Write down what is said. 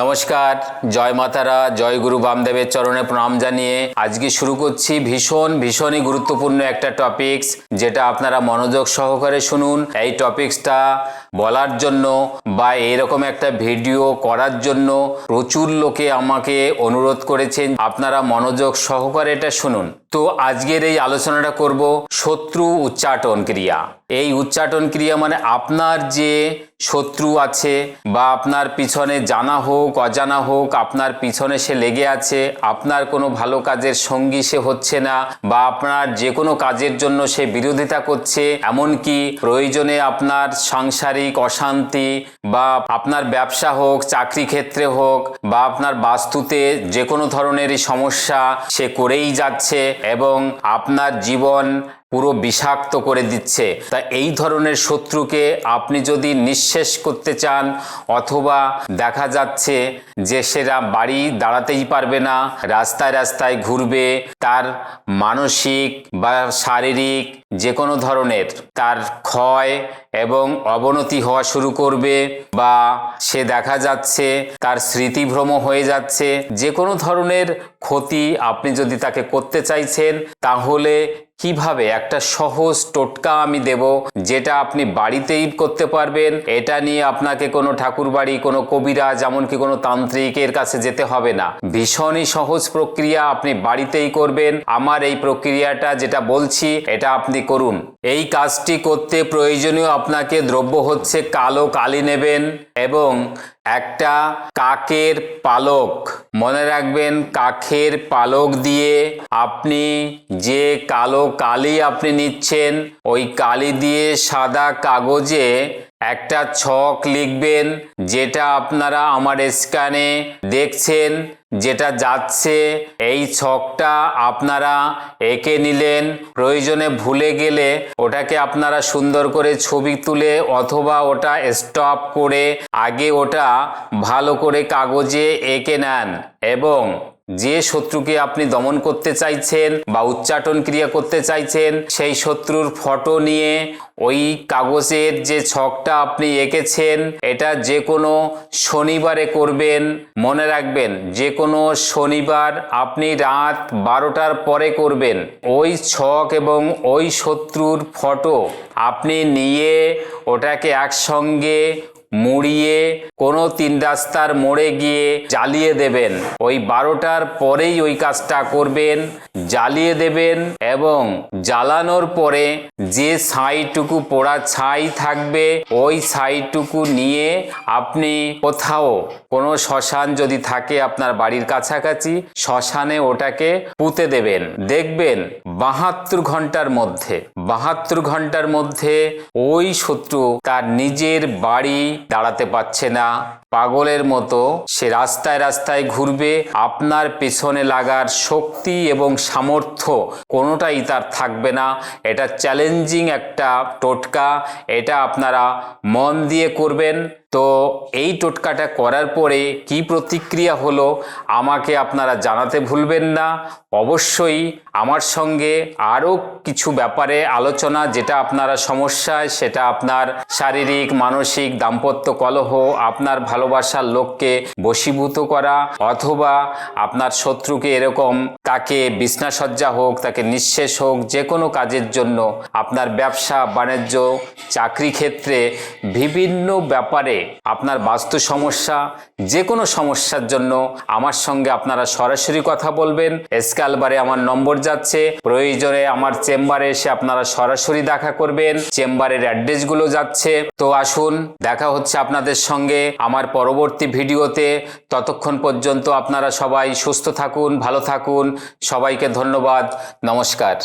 নমস্কার, জয় মাতারা, জয় গুরু বামদেবের চরণে প্রণাম জানিয়ে আজকে শুরু করছি ভীষণই গুরুত্বপূর্ণ একটা টপিকস, যেটা আপনারা মনোযোগ সহকারে শুনুন। এই টপিকসটা বলার জন্য বা এরকম একটা ভিডিও করার জন্য প্রচুর লোকে আমাকে অনুরোধ করেছেন, আপনারা মনোযোগ সহকারে এটা শুনুন। তো আজকের এই আলোচনাটা করব শত্রু উচ্চাটন ক্রিয়া। এই উচ্চাটন ক্রিয়া মানে আপনার যে শত্রু আছে বা আপনার পিছনে জানা হোক অজানা হোক, আপনার পিছনে সে লেগে আছে, আপনার কোনো ভালো কাজের সঙ্গী সে হচ্ছে না, বা আপনার যে কোনো কাজের জন্য সে বিরোধিতা করছে, এমনকি প্রয়োজনে আপনার সাংসারিক অশান্তি বা আপনার ব্যবসা হোক, চাকরি ক্ষেত্রে হোক, বা আপনার বাস্তুতে যে কোনো ধরনেরই সমস্যা সে করেই যাচ্ছে এবং আপনার জীবন পুরো বিষাক্ত করে দিচ্ছে। তা এই ধরনের শত্রুকে আপনি যদি নিঃশেষ করতে চান, অথবা দেখা যাচ্ছে যে সেরা বাড়ি দাঁড়াতেই পারবে না, রাস্তায় রাস্তায় ঘুরবে, তার মানসিক বা শারীরিক যে কোনো ধরনের তার ক্ষয় এবং অবনতি হওয়া শুরু করবে, বা সে দেখা যাচ্ছে তার স্মৃতিভ্রম হয়ে যাচ্ছে, যে কোনো ধরনের ক্ষতি আপনি যদি তাকে করতে চাইছেন, তাহলে কিভাবে একটা সহজ টোটকা আমি দেব, যেটা আপনি বাড়িতেই করতে পারবেন। এটা নিয়ে আপনাকে কোনো ঠাকুর বাড়ি, কোনো কবিরাজ, এমনকি কোনো তান্ত্রিকের কাছে যেতে হবে না। ভীষণই সহজ প্রক্রিয়া, আপনি বাড়িতেই করবেন। আমার এই প্রক্রিয়াটা যেটা বলছি এটা আপনি করুন। এই কাজটি করতে প্রয়োজনীয় আপনাকে দ্রব্য হচ্ছে কালো কালি নেবেন এবং একটা কাকের পালক, মনে রাখবেন কাকের পালক দিয়ে আপনি যে কালো কালি আপনি নিচ্ছেন, ওই কালি দিয়ে সাদা কাগজে একটা ছক লিখবেন, যেটা আপনারা আমার স্ক্যানে দেখছেন যেটা যাচ্ছে। এই ছকটা আপনারা এঁকে নিলেন, প্রয়োজনে ভুলে গেলে ওটাকে আপনারা সুন্দর করে ছবি তুলে অথবা ওটা স্টপ করে আগে ওটা ভালো করে কাগজে এঁকে নেন, এবং যে শত্রুকে আপনি দমন করতে চাইছেন বা উচ্চাটন ক্রিয়া করতে চাইছেন, সেই শত্রুর ফটো নিয়ে ওই কাগজের যে ছকটা আপনি এঁকেছেন, এটা যে কোনো শনিবারে করবেন। মনে রাখবেন যে কোনো শনিবার আপনি রাত 12টার পরে করবেন। ওই ছক এবং ওই শত্রুর ফটো আপনি নিয়ে ওটাকে একসঙ্গে মুড়িয়ে কোনো 3 রাস্তার মোড়ে গিয়ে জ্বালিয়ে দেবেন। ওই 12টার পরেই ওই কাজটা করবেন, জ্বালিয়ে দেবেন, এবং জ্বালানোর পরে যে ছাইটুকু পোড়া ছাই থাকবে, ওই ছাইটুকু নিয়ে আপনি কোথাও কোনো শ্মশান যদি থাকে আপনার বাড়ির কাছাকাছি, শ্মশানে ওটাকে পুঁতে দেবেন। দেখবেন 72 ঘন্টার মধ্যে ওই শত্রু তার নিজের বাড়ি দাঁড়াতে পারছে না, পাগলের মতো সে রাস্তায় রাস্তায় ঘুরবে। আপনার পেছনে লাগার শক্তি এবং সামর্থ্য কোনোটাই তার থাকবে না। এটা চ্যালেঞ্জিং একটা টোটকা, এটা আপনারা মন দিয়ে করবেন। তো এই টোটকাটা করার পরে কি প্রতিক্রিয়া হলো আমাকে আপনারা জানাতে ভুলবেন না। অবশ্যই আমার সঙ্গে আরও কিছু ব্যাপারে আলোচনা, যেটা আপনারা সমস্যায়, সেটা আপনার শারীরিক, মানসিক, দাম্পত্য কলহ, আপনার ভালোবাসার লোককে বশীভূত করা, অথবা আপনার শত্রুকে এরকম তাকে বিছনাসজ্জা হোক, তাকে নিঃশেষ হোক, যে কোনো কাজের জন্য, আপনার ব্যবসা বাণিজ্য, চাকরি ক্ষেত্রে, বিভিন্ন ব্যাপারে আপনার বাস্তু সমস্যা, যে কোনো সমস্যার জন্য আমার সঙ্গে আপনারা সরাসরি কথা বলবেন। স্ক্যালবারে আমার নম্বর যাচ্ছে, প্রয়োজনে আমার চেম্বারে এসে আপনারা সরাসরি দেখা করবেন। চেম্বারের অ্যাড্রেসগুলো যাচ্ছে। তো আসুন, দেখা হচ্ছে আপনাদের সঙ্গে আমার পরবর্তী ভিডিওতে। ততক্ষণ পর্যন্ত আপনারা সবাই সুস্থ থাকুন, ভালো থাকুন। সবাইকে ধন্যবাদ, নমস্কার।